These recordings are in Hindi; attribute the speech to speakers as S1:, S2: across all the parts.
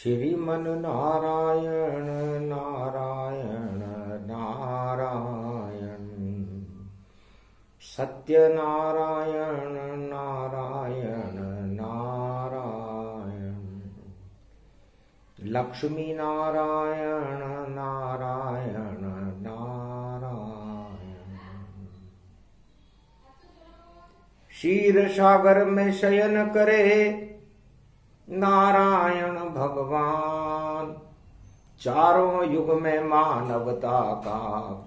S1: श्रीमन नारायण नारायण नारायण, सत्य नारायण नारायण नारायण, लक्ष्मी नारायण नारायण नारायण। क्षीर सागर में शयन करे नारायण भगवान, चारों युग में मानवता का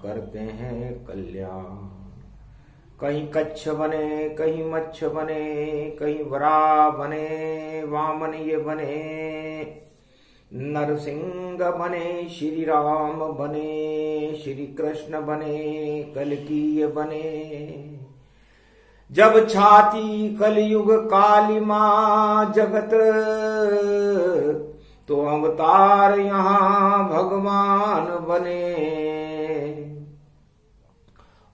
S1: करते हैं कल्याण। कहीं कच्छ बने, कहीं मच्छ बने, कहीं वराह बने, वामन ये बने, नरसिंह बने, श्री राम बने, श्री कृष्ण बने, कल्कि ये बने। जब छाती कलयुग काली मां जगत, तो अवतार यहाँ भगवान बने।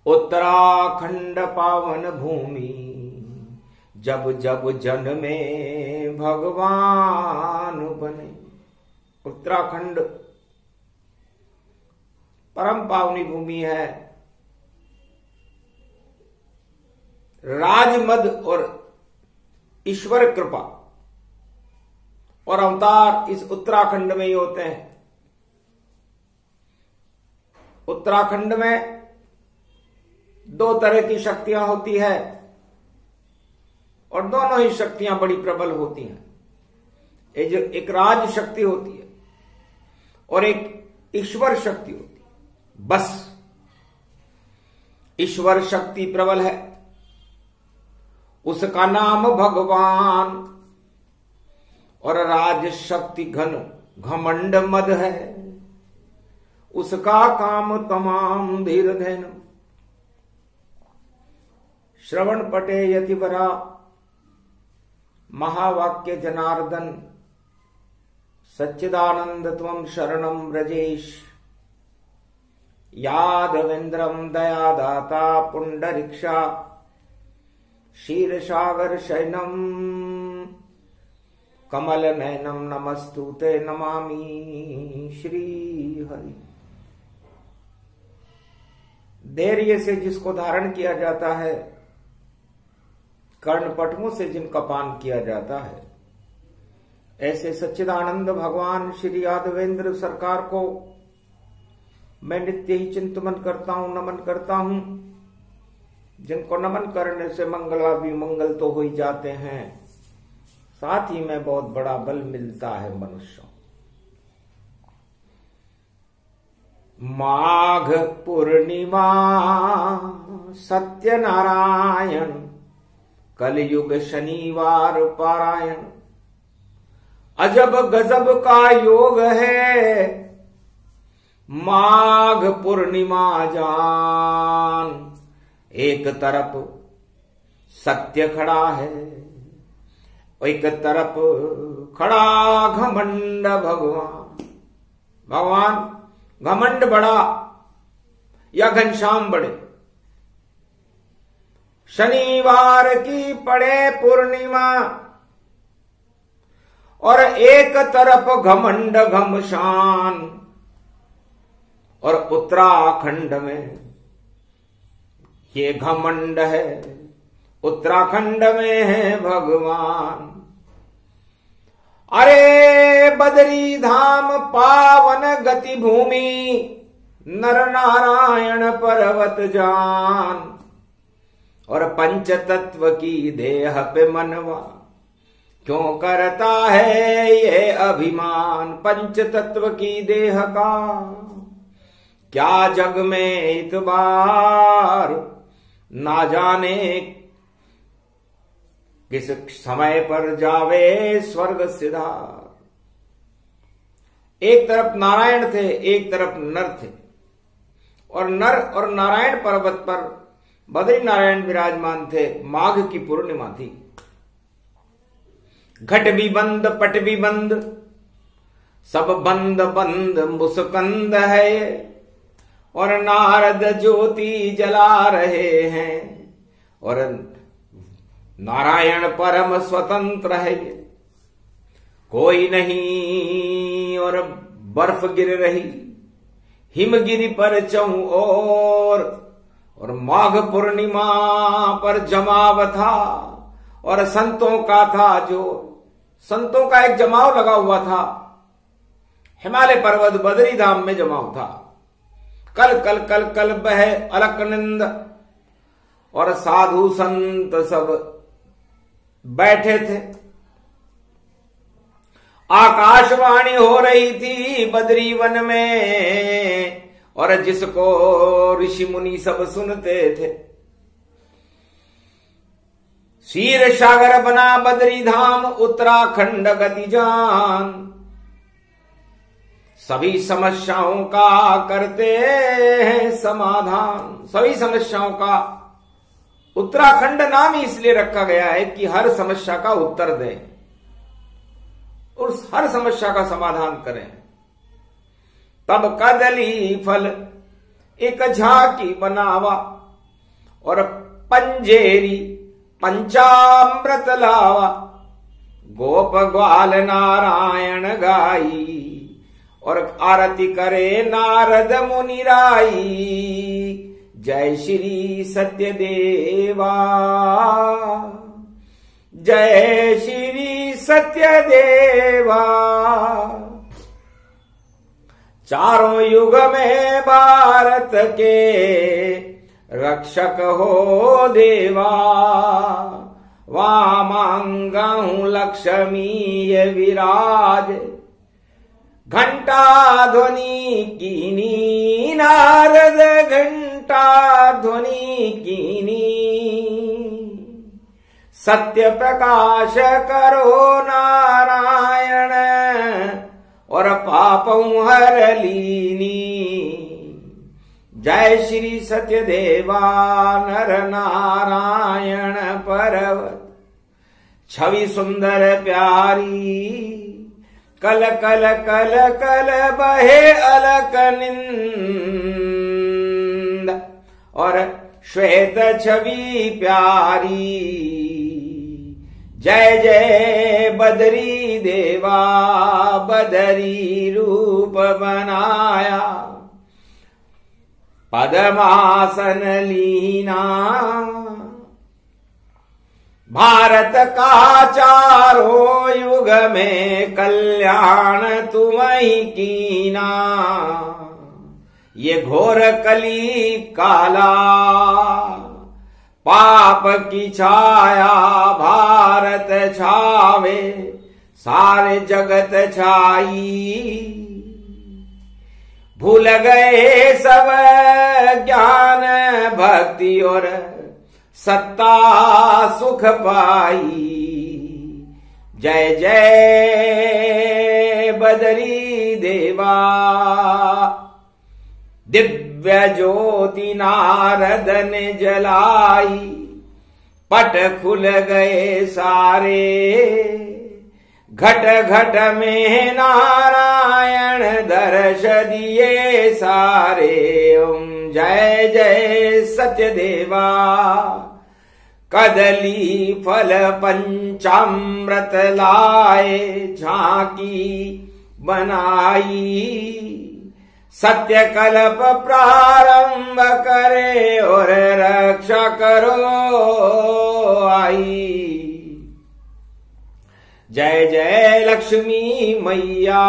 S1: उत्तराखंड पावन भूमि, जब जब जन्मे भगवान बने। उत्तराखंड परम पावनी भूमि है। राजमद और ईश्वर कृपा और अवतार इस उत्तराखंड में ही होते हैं। उत्तराखंड में दो तरह की शक्तियां होती है और दोनों ही शक्तियां बड़ी प्रबल होती हैं। ये जो एक राज शक्ति होती है और एक ईश्वर शक्ति होती है। बस ईश्वर शक्ति प्रबल है, उसका नाम भगवान, और राज शक्ति घन घमंड मद है, उसका काम तमाम धीर धैन। श्रवण पटे यतिवरा महावाक्य जनार्दन, सच्चिदानंद त्वं शरणं व्रजेश। यादवेन्द्रं दयादाता पुंडरीक्षा, क्षीरसागर शयनम कमल नयनम नमस्तुते नमामि श्री हरि। धैर्य से जिसको धारण किया जाता है, कर्णपटुओं से जिनका पान किया जाता है, ऐसे सच्चिदानंद भगवान श्री यादवेंद्र सरकार को मैं नित्य ही चिंतन करता हूं, नमन करता हूं। जिनको नमन करने से मंगलाभी मंगल तो हो ही जाते हैं, साथ ही में बहुत बड़ा बल मिलता है मनुष्यों। माघ पूर्णिमा सत्यनारायण, कलयुग शनिवार पारायण। अजब गजब का योग है माघ पूर्णिमा जान। एक तरफ सत्य खड़ा है, एक तरफ खड़ा घमंड भगवान। भगवान घमंड बड़ा या घनश्याम बड़े। शनिवार की पड़े पूर्णिमा और एक तरफ घमंड घमशान, और उत्तराखंड में ये घमंड है, उत्तराखंड में है भगवान। अरे बदरी धाम पावन गति भूमि, नर नारायण पर्वत जान। और पंच तत्व की देह पे मनवा क्यों करता है ये अभिमान। पंच तत्व की देह का क्या जग में इतबार, ना जाने किस समय पर जावे स्वर्ग सिधार। एक तरफ नारायण थे, एक तरफ नर थे, और नर और नारायण पर्वत पर बद्री नारायण विराजमान थे। माघ की पूर्णिमा थी। घट भी बंद, पट भी बंद, सब बंद बंद मुस्कंद है, और नारद ज्योति जला रहे हैं, और नारायण परम स्वतंत्र है। कोई नहीं और बर्फ गिर रही हिमगिरी पर चौं और माघ पूर्णिमा पर जमाव था और संतों का था जो संतों का एक जमाव लगा हुआ था। हिमालय पर्वत बद्री धाम में जमाव था। कल कल कल कल बह अलकनंद और साधु संत सब बैठे थे। आकाशवाणी हो रही थी बद्री वन में और जिसको ऋषि मुनि सब सुनते थे। क्षीर सागर बना बद्री धाम उत्तराखंड गति जान, सभी समस्याओं का करते हैं समाधान। सभी समस्याओं का उत्तराखंड नाम ही इसलिए रखा गया है कि हर समस्या का उत्तर दें और हर समस्या का समाधान करें। तब कदली फल एक झांकी बनावा और पंजेरी पंचामृत लावा। गोप ग्वाल नारायण गाई और आरती करे नारद मुनि राई। जय श्री सत्यदेवा, जय श्री सत्यदेवा। चारों युग में भारत के रक्षक हो देवा। वामांगहु लक्ष्मी विराज, घंटा ध्वनि कीनी नारद घंटा ध्वनि कीनी। सत्य प्रकाश करो नारायण और पापों हर लीनी। जय श्री सत्यदेवा नर नारायण पर्वत। छवि सुंदर प्यारी कल कल कल कल बहे अलकनिंद और श्वेत छवि प्यारी। जय जय बदरी देवा, बदरी रूप बनाया। पद्मासन लीना भारत का चारों युग में कल्याण तुम ही कीना। ये घोर कली काला पाप की छाया भारत छावे सारे जगत छाई। भूल गए सब ज्ञान भक्ति और सत्ता सुख पाई। जय जय बदरी देवा। दिव्य ज्योति नारद ने जलाई, पट खुल गए सारे। घट घट में नारायण दर्श दिए सारे। ओम जय जय सत्यदेवा। कदली फल पंचामृत लाए झांकी बनाई। सत्य कल्प प्रारंभ करे और रक्षा करो आई। जय जय लक्ष्मी मैया,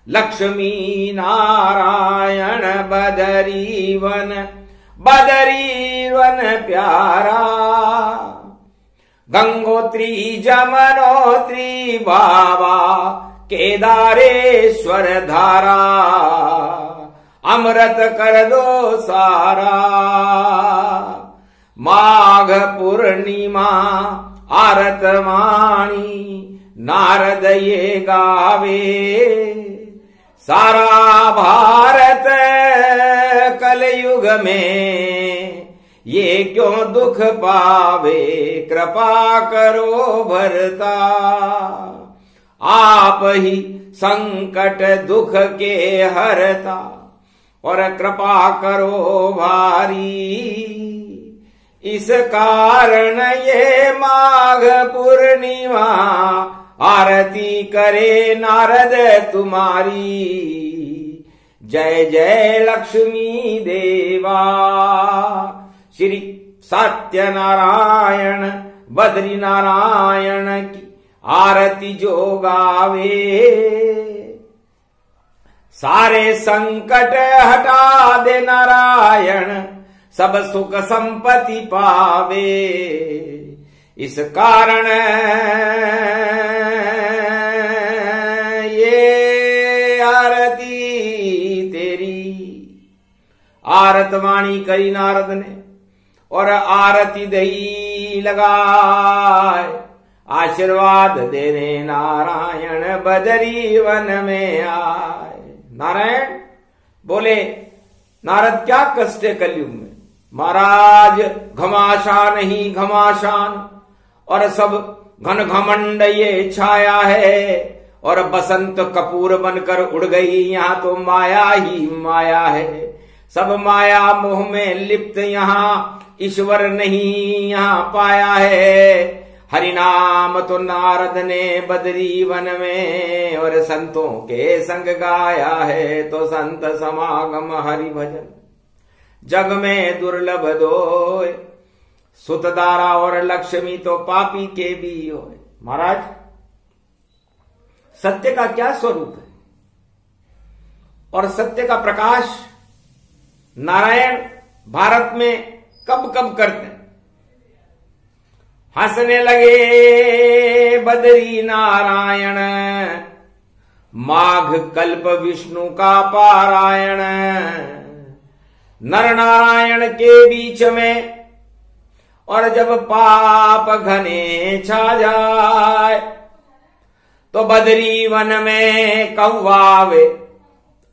S1: लक्ष्मी नारायण बदरी वन प्यारा। गंगोत्री जमनोत्री बाबा केदारेश्वर धारा। अमृत कर दो सारा। माघ पूर्णिमा आरत वाणी नारद ये गावे। सारा भारत कलयुग में ये क्यों दुख पावे। कृपा करो भरता, आप ही संकट दुख के हरता। और कृपा करो भारी, इस कारण ये माघ पूर्णिमा आरती करे नारद तुम्हारी, जय जय लक्ष्मी देवा। श्री सत्यनारायण बद्री नारायण की आरती जो गावे, सारे संकट हटा दे नारायण, सब सुख संपत्ति पावे। इस कारण ये आरती तेरी। आरतवाणी करी नारद ने और आरती दही लगाए, आशीर्वाद देने नारायण बदरी वन में आए। नारायण बोले, नारद क्या कष्ट है कलयुग में? महाराज घमासान ही घमासान, और सब घन घमंड ये छाया है, और बसंत कपूर बनकर उड़ गई, यहाँ तो माया ही माया है। सब माया मोह में लिप्त, यहाँ ईश्वर नहीं यहाँ पाया है। हरिनाम तो नारद ने बदरी वन में, और संतों के संग गाया है। तो संत समागम हरि भजन जग में दुर्लभ दोय, सुतदारा और लक्ष्मी तो पापी के भी होय। महाराज सत्य का क्या स्वरूप है, और सत्य का प्रकाश नारायण भारत में कब कब करते हैं? हंसने लगे बदरी नारायण, माघ कल्प विष्णु का पारायण। नर नारायण के बीच में, और जब पाप घने छा जाए, तो बदरी वन में कौवा आवे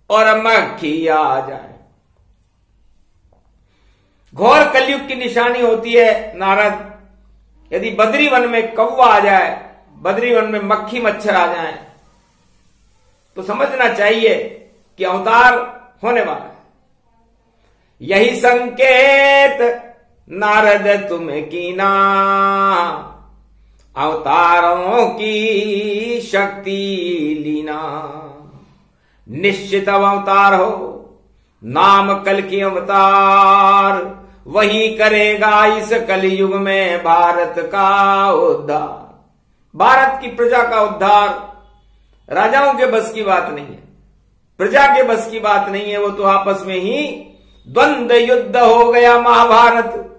S1: और मक्खी आ जाए। घोर कलयुग की निशानी होती है नारद, यदि बद्री वन में कौवा आ जाए, बद्री वन में मक्खी मच्छर आ जाए, तो समझना चाहिए कि अवतार होने वाला है। यही संकेत नारद तुम्हें कीना, अवतारों की शक्ति लीना। निश्चित अवतार हो, नाम कल की अवतार, वही करेगा इस कलयुग में भारत का उद्धार। भारत की प्रजा का उद्धार राजाओं के बस की बात नहीं है, प्रजा के बस की बात नहीं है। वो तो आपस में ही द्वंद्व युद्ध हो गया महाभारत,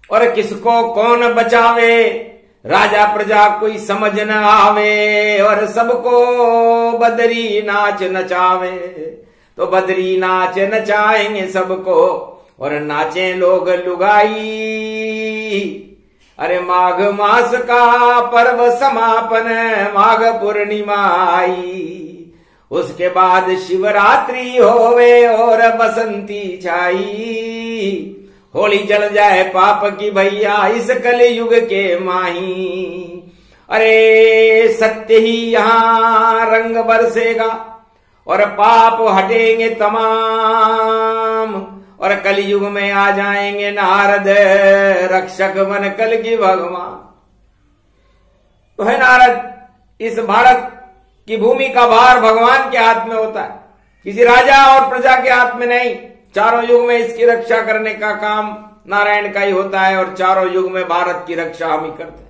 S1: और किसको कौन बचावे, राजा प्रजा कोई समझ न आवे, और सबको बदरी नाच नचावे। तो बदरी नाच नचाएंगे सबको, और नाचे लोग लुगाई। अरे माघ मास का पर्व समापन, माघ पूर्णिमा आई, उसके बाद शिवरात्रि होवे और बसंती छाई। होली जल जाए पाप की भैया इस कलयुग के माही। अरे सत्य ही यहाँ रंग बरसेगा, और पाप हटेंगे तमाम, और कलयुग में आ जाएंगे नारद रक्षक बन कल की भगवान। तो है नारद, इस भारत की भूमि का भार भगवान के हाथ में होता है, किसी राजा और प्रजा के हाथ में नहीं। चारों युग में इसकी रक्षा करने का काम नारायण का ही होता है, और चारों युग में भारत की रक्षा हम ही करते हैं।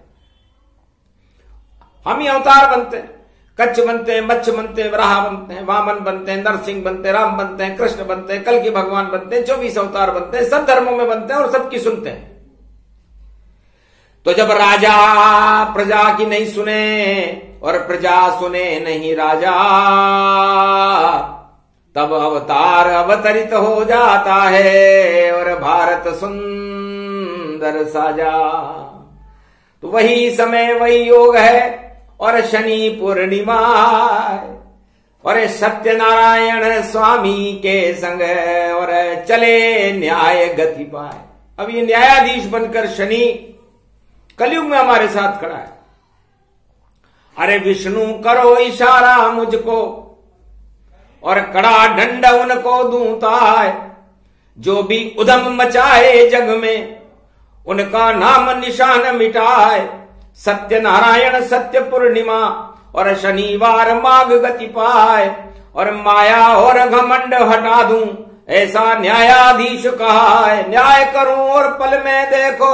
S1: हम ही अवतार बनते हैं, कच्छ बनते हैं, मच्छ बनते हैं, वराह बनते हैं, वामन बनते हैं, नरसिंह बनते हैं, राम बनते हैं, कृष्ण बनते हैं, कल की भगवान बनते हैं, 24 अवतार बनते हैं, सब धर्मों में बनते हैं और सबकी सुनते हैं। तो जब राजा प्रजा की नहीं सुने और प्रजा सुने नहीं राजा, तब अवतार अवतरित हो जाता है और भारत सुंदर साजा। तो वही समय वही योग है, और शनि पूर्णिमा, और सत्यनारायण स्वामी के संग और चले न्याय गति पाए। अब ये न्यायाधीश बनकर शनि कलयुग में हमारे साथ खड़ा है। अरे विष्णु करो इशारा मुझको, और कड़ा दंड उनको दूता है। जो भी उधम मचाए जग में, उनका नाम निशान मिटाए। सत्यनारायण सत्य पूर्णिमा और शनिवार माघ गति पाए, और माया और घमंड हटा दूं ऐसा न्यायाधीश कहा है। न्याय करूं और पल में देखो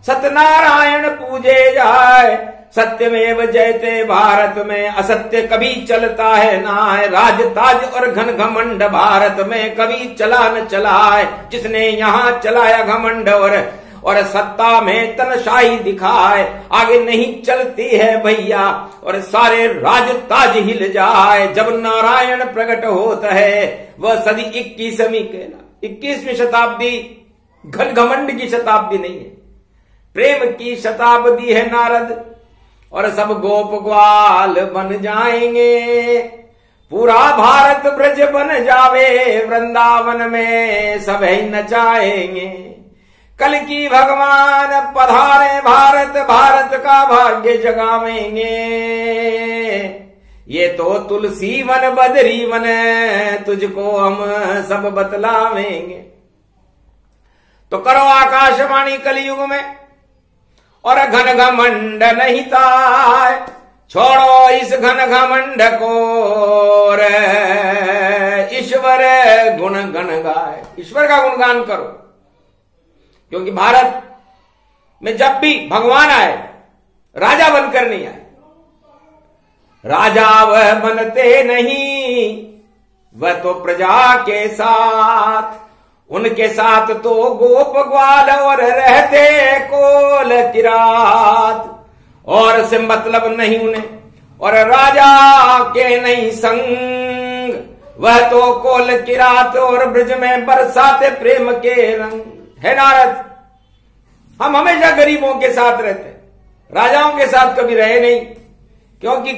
S1: सत्यनारायण पूजे जाए। सत्यमेव जयते भारत में असत्य कभी चलता है ना है। राज ताज और घन घमंड भारत में कभी चला न चला है। जिसने यहाँ चलाया घमंड और सत्ता में तनशाही दिखाए, आगे नहीं चलती है भैया और सारे राज ताज हिल जाए। जब नारायण प्रकट होता है वह सदी 21वीं कहला। 21वीं शताब्दी घन घमंड की शताब्दी नहीं है, प्रेम की शताब्दी है नारद। और सब गोप ग्वाल बन जाएंगे, पूरा भारत ब्रज बन जावे, वृंदावन में सब नचाएंगे। कल की भगवान पधारे भारत, भारत का भाग्य जगावेंगे। ये तो तुलसी वन बदरी वन तुझको हम सब बतलावेंगे। तो करो आकाशवाणी कलयुग में और घन घमंड नहीं ताय, छोड़ो इस घन घमंड को ईश्वर गुण गण गाए। ईश्वर का गुणगान करो, क्योंकि भारत में जब भी भगवान आए राजा बनकर नहीं आए। राजा वह बनते नहीं, वह तो प्रजा के साथ, उनके साथ तो गोप ग्वाल और रहते कोल किरात। और से मतलब नहीं उन्हें और राजा के नहीं संग, वह तो कोल किरात और ब्रज में बरसाते प्रेम के रंग। है नारद, हम हमेशा गरीबों के साथ रहते, राजाओं के साथ कभी रहे नहीं, क्योंकि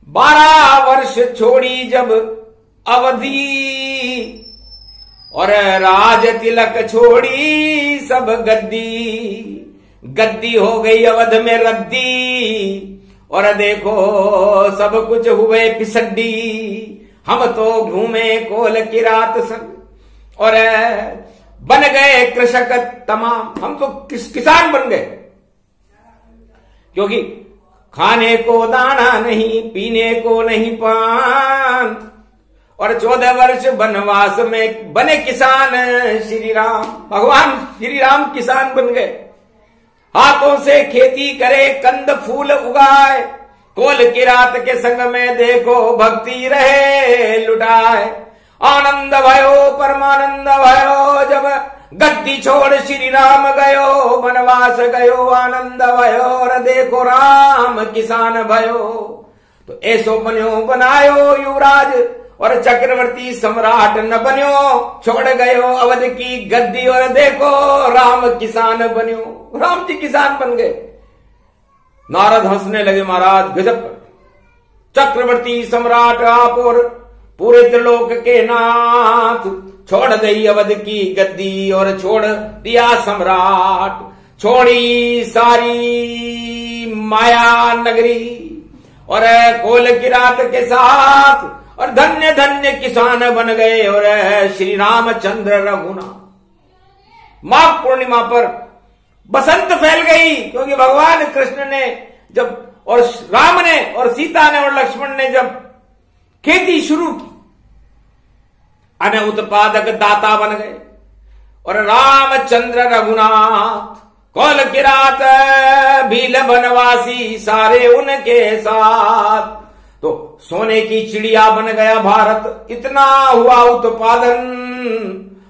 S1: 12 वर्ष छोड़ी जब अवधि और राज तिलक छोड़ी सब गद्दी, गद्दी हो गई अवध में रद्दी। और देखो सब कुछ हुए पिसड्डी, हम तो घूमे कोल किरात संग और बन गए कृषक तमाम। हम तो किसान बन गए, क्योंकि खाने को दाना नहीं, पीने को नहीं पान। और 14 वर्ष वनवास में बने किसान श्री राम। भगवान श्री राम किसान बन गए, हाथों से खेती करे, कंद फूल उगाए। कोल किरात के संग में देखो भक्ति रहे लुटाए। आनंद भयो परमानंद भयो, जब गद्दी छोड़ श्री राम गयो, वनवास गयो आनंद भयो। और देखो राम किसान भयो, तो ऐसो बन्यो बनायो युवराज और चक्रवर्ती सम्राट न बन्यो। छोड़ गयो अवध की गद्दी और देखो राम किसान बन्यो। राम जी किसान बन गए। नारद हंसने लगे, महाराज गजब, चक्रवर्ती सम्राट आप और पूरे त्रिलोक के नाथ। छोड़ गई अवध की गद्दी और छोड़ दिया सम्राट, छोड़ी सारी माया नगरी और कोल किरात के साथ। और धन्य धन्य किसान बन गए और श्री रामचंद्र रघुनाथ। माघ पूर्णिमा पर बसंत फैल गई, क्योंकि भगवान कृष्ण ने जब और राम ने और सीता ने और लक्ष्मण ने जब खेती शुरू की, अन उत्पादक दाता बन गए। और रामचंद्र रघुनाथ कोल किरात भील बनवासी सारे उनके साथ। तो सोने की चिड़िया बन गया भारत, इतना हुआ उत्पादन।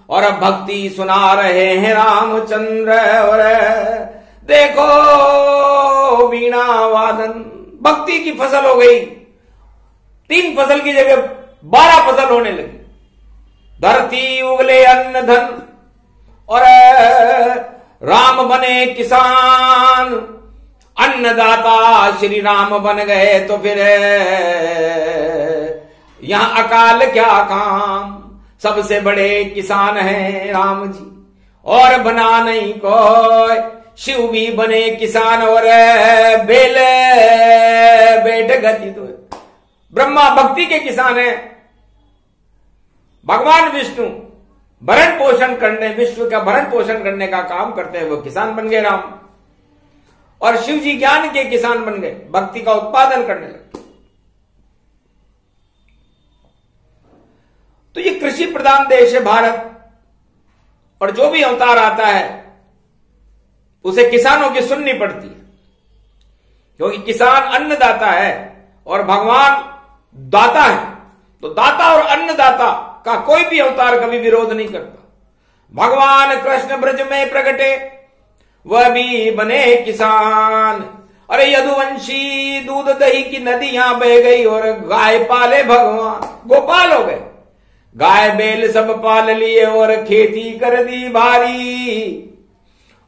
S1: और भक्ति सुना रहे हैं रामचंद्र और देखो वीणा वादन। भक्ति की फसल हो गई, 3 फसल की जगह 12 फसल होने लगी। धरती उगले अन्न धन और राम बने किसान, अन्नदाता श्री राम बन गए। तो फिर यहां अकाल क्या काम, सबसे बड़े किसान हैं राम जी और बना नहीं कोई। शिव भी बने किसान और बेल बेट गति। तो ब्रह्मा भक्ति के किसान हैं, भगवान विष्णु भरण पोषण करने, विश्व का भरण पोषण करने का काम करते हैं, वो किसान बन गए राम। और शिव जी ज्ञान के किसान बन गए, भक्ति का उत्पादन करने लगे। तो ये कृषि प्रधान देश है भारत, और जो भी अवतार आता है उसे किसानों की सुननी पड़ती है, क्योंकि किसान अन्नदाता है और भगवान दाता है। तो दाता और अन्नदाता का कोई भी अवतार कभी विरोध नहीं करता। भगवान कृष्ण ब्रज में प्रगटे, वह भी बने किसान। अरे यदुवंशी दूध दही की नदियां बह गई और गाय पाले भगवान, गोपाल हो गए। गाय बैल सब पाल लिए और खेती कर दी भारी,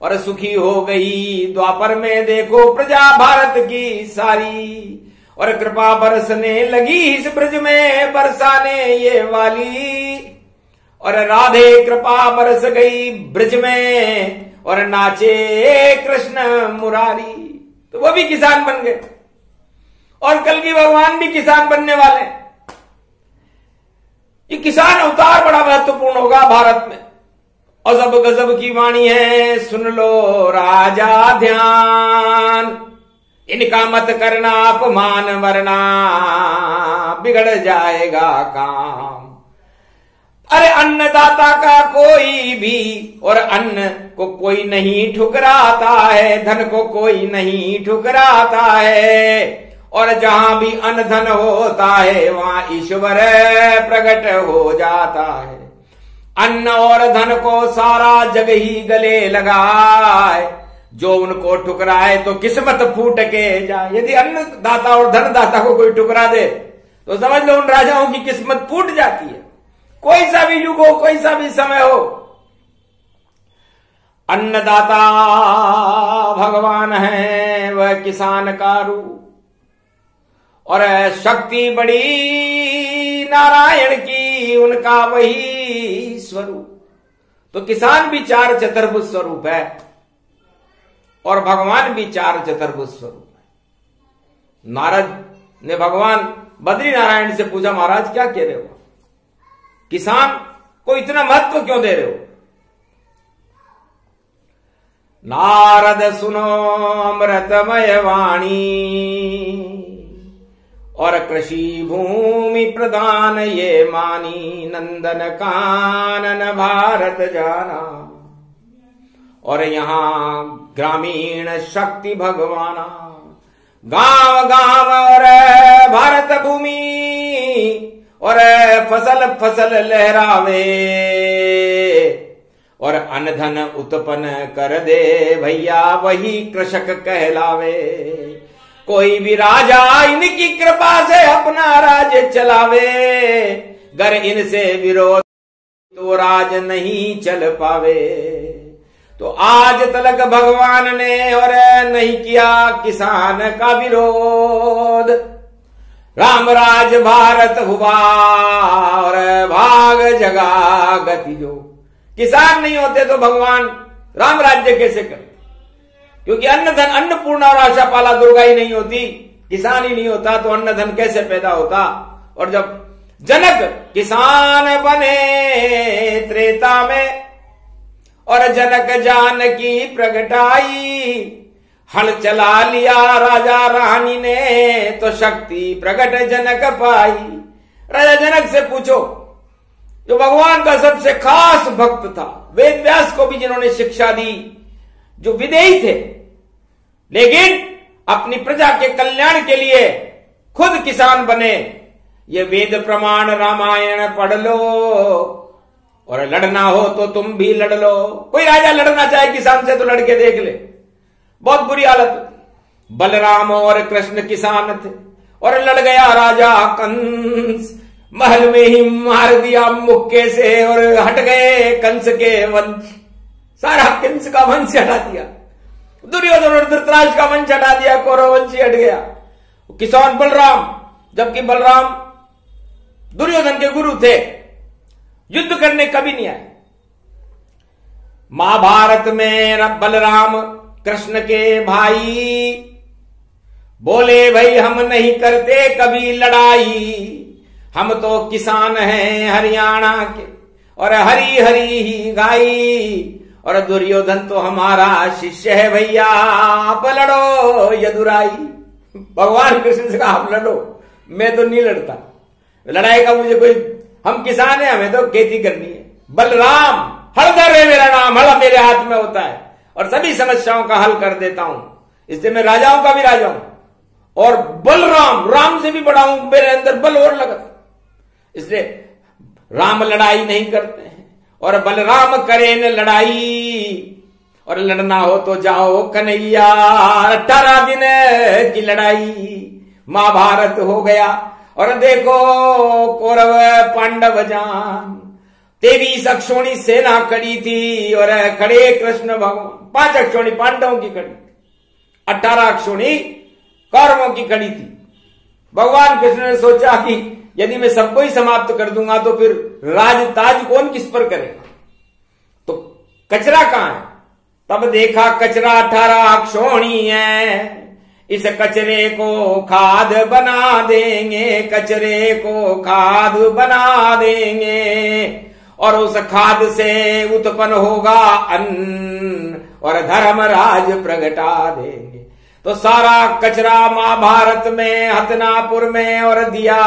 S1: और सुखी हो गई द्वापर में देखो प्रजा भारत की सारी। और कृपा बरसने लगी इस ब्रज में बरसाने ये वाली, और राधे कृपा बरस गई ब्रज में और नाचे कृष्ण मुरारी। तो वो भी किसान बन गए, और कल की भगवान भी किसान बनने वाले। ये किसान अवतार बड़ा महत्वपूर्ण होगा भारत में। अजब गजब की वाणी है, सुन लो राजा ध्यान, इनका मत करना अपमान वरना बिगड़ जाएगा काम। अरे अन्नदाता का कोई भी और अन्न को कोई नहीं ठुकराता है, धन को कोई नहीं ठुकराता है। और जहां भी अन्न धन होता है वहां ईश्वर प्रकट हो जाता है। अन्न और धन को सारा जग ही गले लगाए, जो उनको ठुकराए तो किस्मत फूट के जाए। यदि अन्नदाता और धनदाता को कोई ठुकरा दे तो समझ लो उन राजाओं की किस्मत फूट जाती है, कोई सा भी युग हो, कोई सा भी समय हो। अन्नदाता भगवान है, वह किसान का रूप, और शक्ति बड़ी नारायण की, उनका वही स्वरूप। तो किसान भी चार चतुर्भुज स्वरूप है और भगवान भी चार चतुर्भुज स्वरूप है। नारद ने भगवान बद्री नारायण से पूछा, महाराज क्या कह रहे हो, किसान को इतना महत्व क्यों दे रहे हो? नारद सुनो अमृतमय वाणी, और कृषि भूमि प्रधान ये मानी। नंदन कानन भारत जाना, और यहां ग्रामीण शक्ति भगवाना। गांव गांव और भारत भूमि, और फसल फसल लहरावे, और अन्न धन उत्पन्न कर दे भैया वही कृषक कहलावे। कोई भी राजा इनकी कृपा से अपना राज्य चलावे, गर इनसे विरोध तो राज नहीं चल पावे। तो आज तलक भगवान ने और नहीं किया किसान का विरोध। राम राज भारत हुआ और भाग जगा गति जो। किसान नहीं होते तो भगवान राम राज्य कैसे करते? क्योंकि अन्न धन, अन्नपूर्णा और आशा पाला दुर्गा ही नहीं होती, किसान ही नहीं होता तो अन्न धन कैसे पैदा होता? और जब जनक किसान बने त्रेता में, और जनक जानकी प्रगटाई, हल चला लिया राजा रानी ने तो शक्ति प्रगट जनक पाई। राजा जनक से पूछो, जो भगवान का सबसे खास भक्त था, वेद व्यास को भी जिन्होंने शिक्षा दी, जो विदेही थे लेकिन अपनी प्रजा के कल्याण के लिए खुद किसान बने। ये वेद प्रमाण रामायण पढ़ लो, और लड़ना हो तो तुम भी लड़ लो। कोई राजा लड़ना चाहे किसान से तो लड़के देख ले, बहुत बुरी हालत होती। बलराम और कृष्ण किसान थे, और लड़ गया राजा कंस, महल में ही मार दिया मुक्के से, और हट गए कंस के वंश। सारा कंस का वंश हटा दिया, दुर्योधन और धृतराज का वंश हटा दिया, कौरव वंश हट गया। किसान बलराम, जबकि बलराम दुर्योधन के गुरु थे, युद्ध करने कभी नहीं आए। महाभारत में बलराम कृष्ण के भाई बोले, भाई हम नहीं करते कभी लड़ाई, हम तो किसान हैं हरियाणा के, और हरी हरी ही गाई, और दुर्योधन तो हमारा शिष्य है भैया, आप लड़ो यदुराई। भगवान कृष्ण से कहा आप लड़ो, मैं तो नहीं लड़ता, लड़ाई का मुझे कोई, हम किसान हैं, हमें तो खेती करनी है। बलराम, हलधर है मेरा नाम, हल मेरे हाथ में होता है और सभी समस्याओं का हल कर देता हूं, इसलिए मैं राजाओं का भी राजा हूं। और बलराम, राम से भी बड़ा हूं, मेरे अंदर बल और लगा, इसलिए राम लड़ाई नहीं करते हैं और बलराम करे न लड़ाई। और लड़ना हो तो जाओ कन्हैया, 18 दिन की लड़ाई महाभारत हो गया। और देखो कौरव पांडव जान, 23 अक्षोणी सेना खड़ी थी और खड़े कृष्ण भगवान, 5 अक्षोणी पांडवों की खड़ी, 18 अक्षोणी कौरवों की खड़ी थी। भगवान कृष्ण ने सोचा कि यदि मैं सबको ही समाप्त कर दूंगा तो फिर राज ताज कौन किस पर करेगा, तो कचरा कहां है। तब देखा कचरा 18 अक्षोणी है, इस कचरे को खाद बना देंगे, कचरे को खाद बना देंगे और उस खाद से उत्पन्न होगा अन्न और धर्मराज प्रगटा देंगे। तो सारा कचरा महाभारत में हतनापुर में और दिया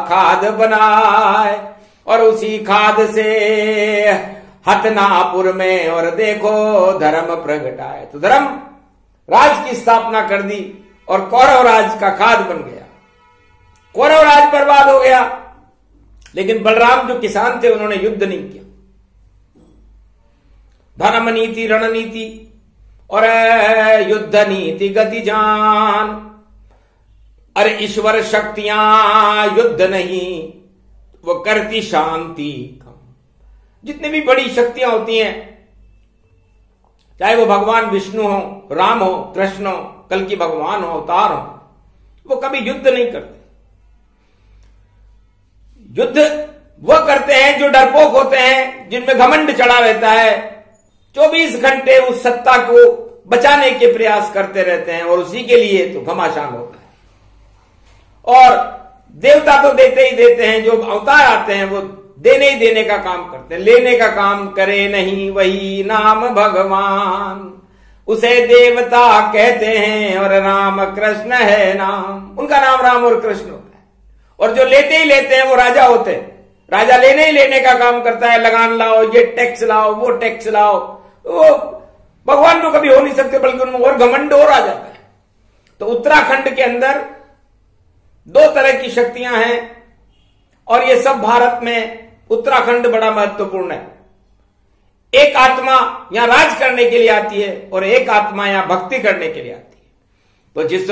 S1: खाद बनाए और उसी खाद से हतनापुर में और देखो धर्म प्रगटाए। तो धर्म राज की स्थापना कर दी और कौरव राज का खाद बन गया। कौरव राज बर्बाद हो गया, लेकिन बलराम जो किसान थे उन्होंने युद्ध नहीं किया। धर्म नीति, रणनीति और युद्ध नीति गति जान। अरे ईश्वर शक्तियां युद्ध नहीं, वो करती शांति कम। जितनी भी बड़ी शक्तियां होती हैं, चाहे वो भगवान विष्णु हो, राम हो, कृष्ण हो, कल की भगवान हो, अवतार हो, वो कभी युद्ध नहीं करते। युद्ध वो करते हैं जो डरपोक होते हैं, जिनमें घमंड चढ़ा रहता है, 24 घंटे उस सत्ता को बचाने के प्रयास करते रहते हैं और उसी के लिए तो घमासान होता है। और देवता तो देते ही देते हैं, जो अवतार आते हैं वो देने ही देने का काम करते हैं। लेने का काम करे नहीं वही नाम भगवान, उसे देवता कहते हैं और राम कृष्ण है नाम। उनका नाम राम और कृष्ण होता है। और जो लेते ही लेते हैं वो राजा होते हैं। राजा लेने ही लेने का काम करता है, लगान लाओ, ये टैक्स लाओ, वो टैक्स लाओ। वो भगवान तो कभी हो नहीं सकते, बल्कि उनमें और घमंड और आ जाता है। तो उत्तराखंड के अंदर 2 तरह की शक्तियां हैं और ये सब भारत में उत्तराखंड बड़ा महत्वपूर्ण है। एक आत्मा यहां राज करने के लिए आती है और एक आत्मा यहां भक्ति करने के लिए आती है। तो जिस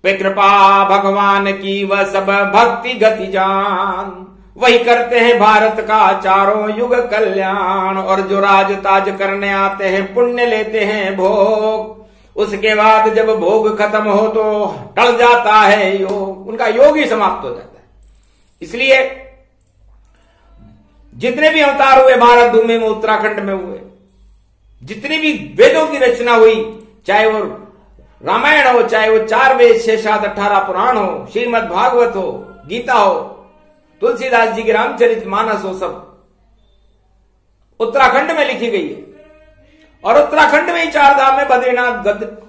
S1: पे कृपा भगवान की वह सब भक्ति गति जान, वही करते हैं भारत का चारों युग कल्याण। और जो राज ताज करने आते हैं पुण्य लेते हैं भोग, उसके बाद जब भोग खत्म हो तो टल जाता है योग, उनका योग ही समाप्त हो जाता है। इसलिए जितने भी अवतार हुए भारत भूमि में, उत्तराखंड में हुए, जितनी भी वेदों की रचना हुई, चाहे वो रामायण हो, चाहे वो 4 वेद, 6, 7, 18 पुराण हो, श्रीमद् भागवत हो, गीता हो, तुलसीदास जी की रामचरितमानस हो, सब उत्तराखंड में लिखी गई है। और उत्तराखंड में ही 4 धाम है, बद्रीनाथ,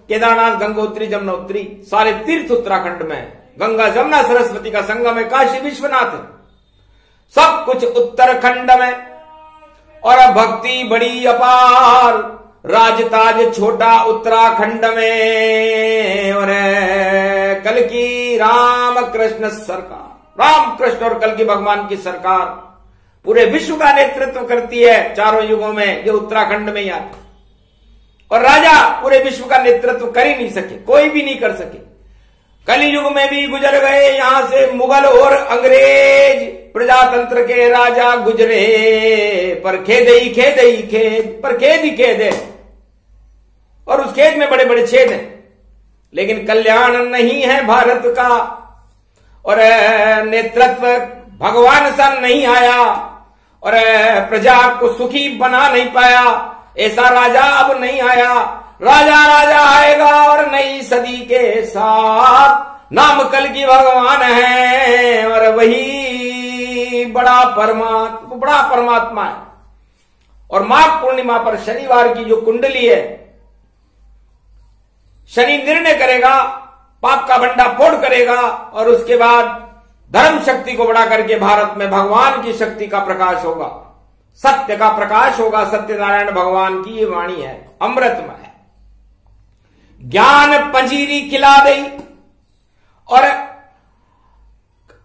S1: केदारनाथ, गंगोत्री, जमुनोत्री, सारे तीर्थ उत्तराखंड में। गंगा, जमुना, सरस्वती का संगम है, काशी विश्वनाथ है, सब कुछ उत्तराखंड में। और भक्ति बड़ी अपार, राजताज छोटा उत्तराखंड में। और कल की राम कृष्ण सरकार, राम कृष्ण और कल की भगवान की सरकार पूरे विश्व का नेतृत्व करती है चारों युगों में, ये उत्तराखंड में ही आता है। और राजा पूरे विश्व का नेतृत्व कर ही नहीं सके, कोई भी नहीं कर सके। कली युग में भी गुजर गए यहां से मुगल और अंग्रेज, प्रजातंत्र के राजा गुजरे, पर खेद ही खेद ही खेद, पर खेद ही खेद है। और उस खेद में बड़े बड़े छेद हैं, लेकिन कल्याण नहीं है भारत का। और नेतृत्व भगवान सा नहीं आया और प्रजा को सुखी बना नहीं पाया, ऐसा राजा अब नहीं आया। राजा राजा आएगा और नई सदी के साथ, नाम कल की भगवान है और वही बड़ा परमात्मा है। और माघ पूर्णिमा पर शनिवार की जो कुंडली है, शनि निर्णय करेगा, पाप का भंडाफोड़ करेगा और उसके बाद धर्म शक्ति को बढ़ा करके भारत में भगवान की शक्ति का प्रकाश होगा, सत्य का प्रकाश होगा। सत्यनारायण भगवान की ये वाणी है, अमृतमय है। ज्ञान पंजीरी खिला दई और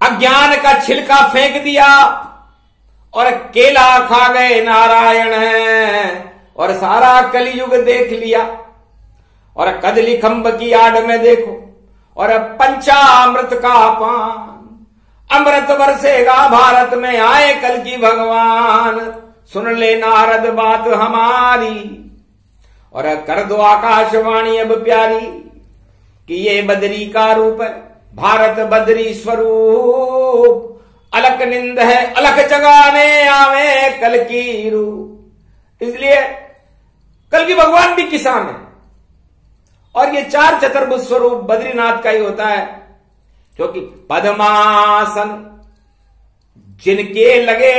S1: अज्ञान का छिलका फेंक दिया और केला खा गए नारायण और सारा कलियुग देख लिया। और कदली खंभ की आड़ में देखो और पंचामृत का पान, अमृत बरसेगा भारत में, आए कल की भगवान, सुन ले नारद बात हमारी और कर दो आकाशवाणी अब प्यारी कि ये बदरी का रूप है, भारत बदरी स्वरूप, अलख निंद है अलख जगाने आवे कल की रूप। इसलिए कल की भगवान भी किसान है और ये चार चतुर्भुज स्वरूप बद्रीनाथ का ही होता है, क्योंकि पद्मासन जिनके लगे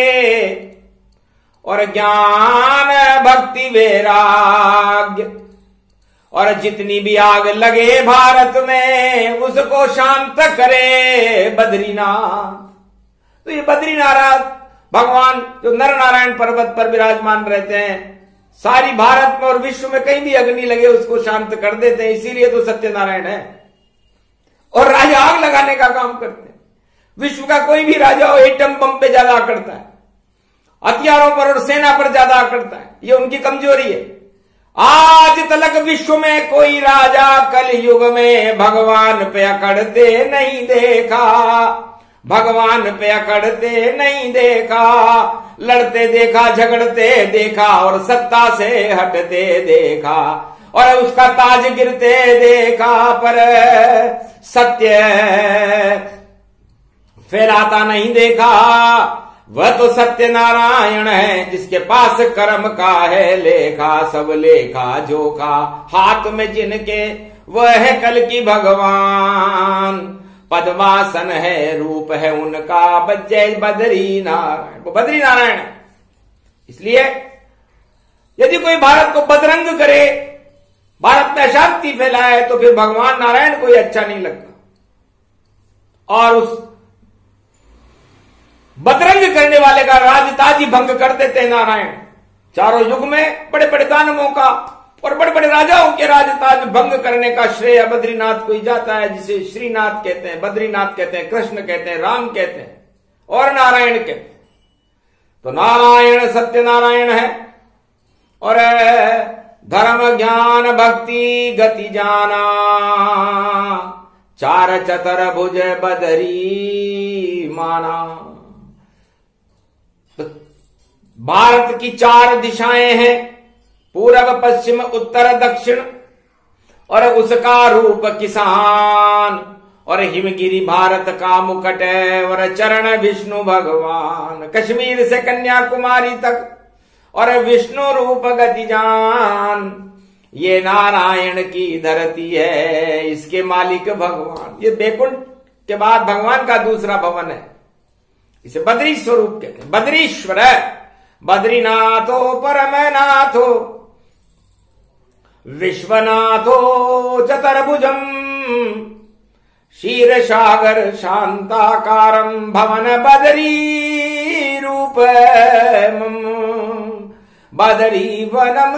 S1: और ज्ञान भक्ति वैराग्य और जितनी भी आग लगे भारत में उसको शांत करे बद्रीनाथ। तो ये बद्रीनाथ भगवान जो नर नारायण पर्वत पर विराजमान रहते हैं, सारी भारत में और विश्व में कहीं भी अग्नि लगे उसको शांत कर देते हैं, इसीलिए तो सत्यनारायण है। और राजा आग लगाने का काम करते हैं। विश्व का कोई भी राजा हो एटम बम पे ज्यादा करता है, हथियारों पर और सेना पर ज्यादा करता है, ये उनकी कमजोरी है। आज तलक विश्व में कोई राजा कलयुग में भगवान पे अकड़ते नहीं देखा, भगवान पे अकड़ते नहीं देखा, लड़ते देखा झगड़ते देखा और सत्ता से हटते देखा और उसका ताज गिरते देखा, पर सत्य फैलाता नहीं देखा। वह तो सत्यनारायण है जिसके पास कर्म का है लेखा, सब लेखा जोखा हाथ में जिनके वह है कल की भगवान। पद्मासन है रूप है उनका जय बद्री नारायण, वो बद्री नारायण है। इसलिए यदि कोई भारत को बदरंग करे, भारत में अशांति फैलाए, तो फिर भगवान नारायण को अच्छा नहीं लगता और उस बदरंग करने वाले का राजताज ही भंग कर देते हैं नारायण। चारों युग में बड़े बड़े दानवों का और बड़े बड़े राजाओं के राजताज भंग करने का श्रेय बद्रीनाथ को ही जाता है, जिसे श्रीनाथ कहते हैं, बद्रीनाथ कहते हैं, कृष्ण कहते हैं, राम कहते हैं और नारायण कहते हैं। तो नारायण सत्यनारायण है और धर्म ज्ञान भक्ति गति जाना, चार चतुर्भुज बदरी माना। तो भारत की चार दिशाएं हैं, पूर्व पश्चिम उत्तर दक्षिण, और उसका रूप किसान और हिमगिरी भारत का मुकुट और चरण विष्णु भगवान, कश्मीर से कन्याकुमारी तक और विष्णु रूप गति जान। ये नारायण की धरती है, इसके मालिक भगवान। ये बैकुंठ के बाद भगवान का दूसरा भवन है, इसे बद्री स्वरूप कहते हैं। बद्रीश्वर बद्रीनाथो परमनाथो विश्वनाथो चतुर्भुजम क्षीरसागर शांताकारम भवन बदरी रूप बदरी वनम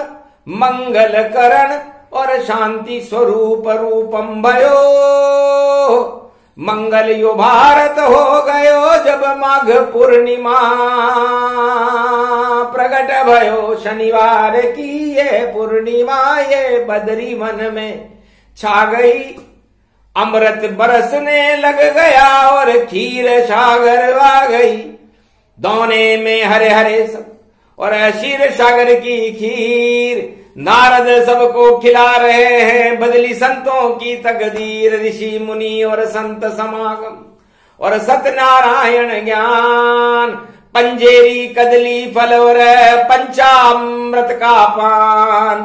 S1: मंगल करण और शांति स्वरूप रूपम भयो। मंगल यो भारत हो गयो जब माघ पूर्णिमा प्रगट भयो। शनिवार की ये पूर्णिमा ये बदरी वन में छा गई, अमृत बरसने लग गया और खीर सागर आ गई। दोने में हरे हरे सब और क्षीर सागर की खीर नारद सबको खिला रहे हैं। बदली संतों की तकदीर, ऋषि मुनि और संत समागम और सत्यनारायण ज्ञान। पंजेरी कदली फल और पंचामृत का पान,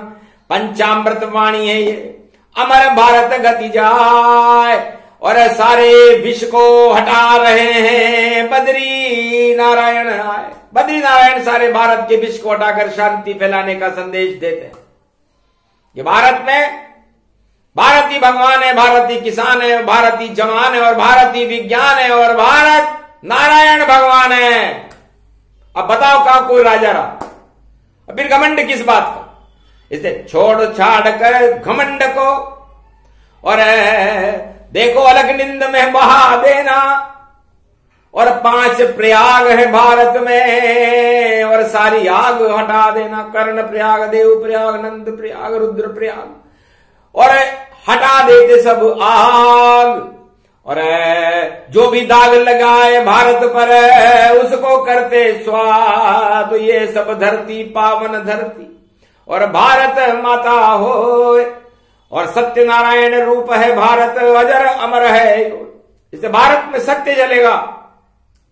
S1: पंचामृत वाणी है ये, अमर भारत गति जाए और सारे विष को हटा रहे हैं। बद्री नारायण आए, बद्री नारायण सारे भारत के विष को हटाकर शांति फैलाने का संदेश देते हैं कि भारत में भारतीय भगवान है, भारतीय किसान है, भारतीय जवान है और भारतीय विज्ञान है और भारत नारायण भगवान है। अब बताओ कहां कोई राजा रहा? अब फिर घमंड किस बात का? इसे छोड़ छाड़ कर घमंड को और देखो अलग निंद में बहा देना। और 5 प्रयाग है भारत में और सारी आग हटा देना। कर्ण प्रयाग, देव प्रयाग, नंद प्रयाग, रुद्र प्रयाग और हटा देते सब आग। और जो भी दाग लगाए भारत पर उसको करते स्वाहा। तो ये सब धरती पावन धरती और भारत माता हो और सत्यनारायण रूप है भारत, अजर अमर है। इससे भारत में सत्य चलेगा,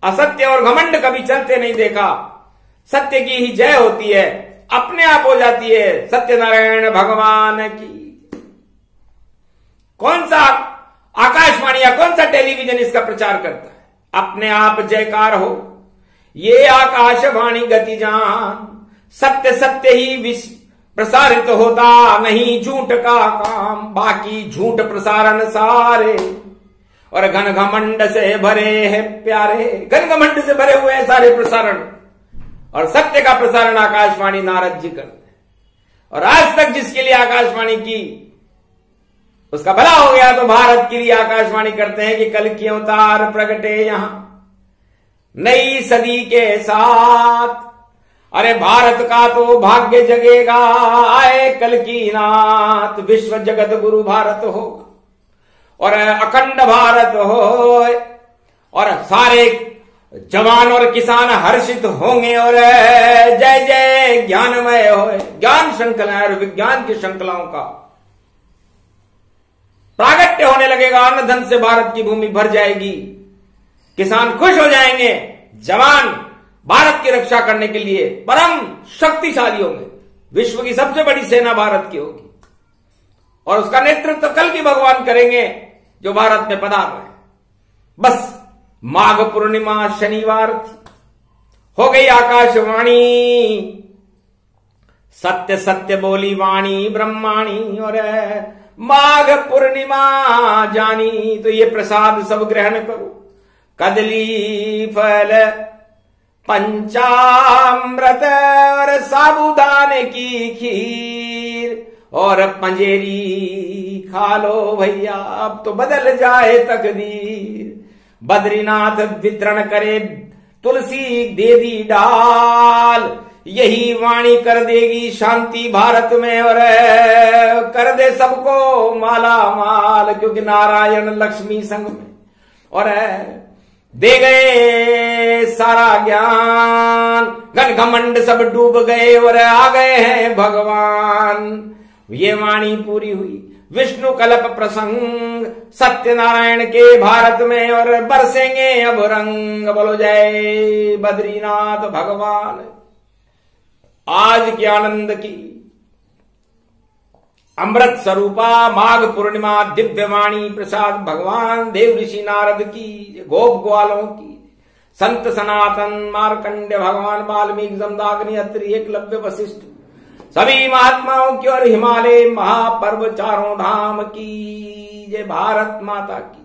S1: असत्य और घमंड कभी चलते नहीं देखा। सत्य की ही जय होती है, अपने आप हो जाती है। सत्यनारायण भगवान की कौन सा आकाशवाणी या कौन सा टेलीविजन इसका प्रचार करता है? अपने आप जयकार हो। ये आकाशवाणी गति जान, सत्य सत्य ही प्रसारित होता, नहीं झूठ का काम। बाकी झूठ प्रसारण सारे और घन घमंड से भरे हैं प्यारे। घन घमंड से भरे हुए हैं सारे प्रसारण और सत्य का प्रसारण आकाशवाणी नारद जी करते हैं। और आज तक जिसके लिए आकाशवाणी की उसका भला हो गया, तो भारत के लिए आकाशवाणी करते हैं कि कल की अवतार प्रगटे यहां नई सदी के साथ। अरे भारत का तो भाग्य जगेगा, आए कल की नाथ। विश्व जगत गुरु भारत होगा और अखंड भारत हो और सारे जवान और किसान हर्षित होंगे और जय जय ज्ञानमय हो। ज्ञान श्रृंखला और विज्ञान की श्रृंखलाओं का प्रागट्य होने लगेगा। अन्न धन से भारत की भूमि भर जाएगी, किसान खुश हो जाएंगे, जवान भारत की रक्षा करने के लिए परम शक्तिशाली होंगे। विश्व की सबसे बड़ी सेना भारत की होगी और उसका नेतृत्व तो कल की भगवान करेंगे जो भारत में पधार रहे हैं। बस माघ पूर्णिमा शनिवार थी, हो गई आकाशवाणी। सत्य सत्य बोली वाणी ब्रह्माणी और माघ पूर्णिमा जानी। तो ये प्रसाद सब ग्रहण करो। कदली फल पंचामृत और साबूदाने की खीर और पंजेरी खा लो भैया, अब तो बदल जाए तकदीर। बद्रीनाथ वितरण करे तुलसी दे दी डाल, यही वाणी कर देगी शांति भारत में और कर दे सबको माला माल। क्योंकि नारायण लक्ष्मी संग में और दे गए सारा ज्ञान। घन घमंड सब डूब गए और आ गए हैं भगवान। ये वाणी पूरी हुई विष्णु कल्प प्रसंग सत्यनारायण के भारत में और बरसेंगे अब रंग। बोलो जय बद्रीनाथ भगवान। आज के आनंद की अमृत स्वरूपा माघ पूर्णिमा दिव्यवाणी प्रसाद भगवान देव ऋषि नारद की, गोप ग्वालों की, संत सनातन मार्कंड्य भगवान वाल्मीकि जमदाग्नि अत्रि एकलव्य वशिष्ठ सभी महात्माओं की और हिमालय महापर्व चारों धाम की जय। भारत माता की।